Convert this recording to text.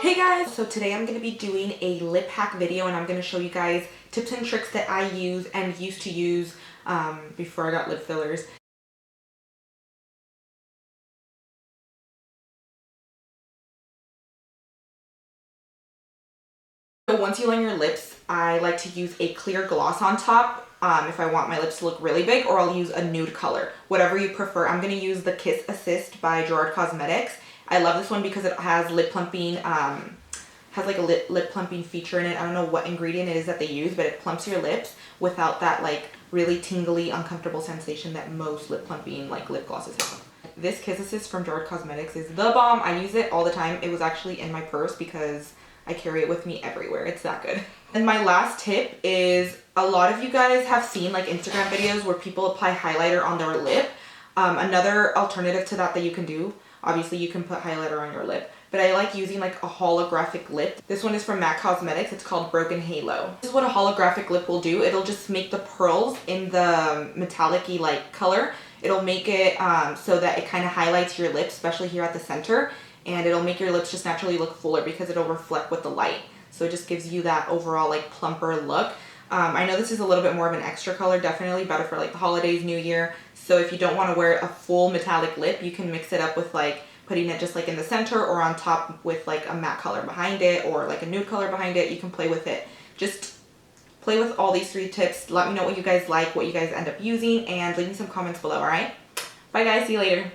Hey guys! So today I'm going to be doing a lip hack video and I'm going to show you guys tips and tricks that I use and used to use before I got lip fillers. So once you line your lips, I like to use a clear gloss on top if I want my lips to look really big, or I'll use a nude color, whatever you prefer. I'm going to use the Kiss Assist by Gerard Cosmetics. I love this one because it has lip plumping, has like a lip plumping feature in it. I don't know what ingredient it is that they use, but it plumps your lips without that like really tingly, uncomfortable sensation that most lip plumping like lip glosses have. This Kiss Assist from Gerard Cosmetics is the bomb. I use it all the time. It was actually in my purse because I carry it with me everywhere. It's that good. And my last tip is, a lot of you guys have seen like Instagram videos where people apply highlighter on their lip. Another alternative to that you can do, obviously you can put highlighter on your lip, but I like using like a holographic lip. This one is from MAC Cosmetics. It's called Broken Halo. This is what a holographic lip will do. It'll just make the pearls in the metallic-y like color. It'll make it so that it kind of highlights your lips, especially here at the center, and it'll make your lips just naturally look fuller because it'll reflect with the light. So it just gives you that overall like plumper look. I know this is a little bit more of an extra color, definitely better for like the holidays, New Year. So if you don't want to wear a full metallic lip, you can mix it up with like putting it just like in the center or on top with like a matte color behind it or like a nude color behind it. You can play with it. Just play with all these 3 tips. Let me know what you guys like, what you guys end up using, and leave me some comments below, alright? Bye guys, see you later.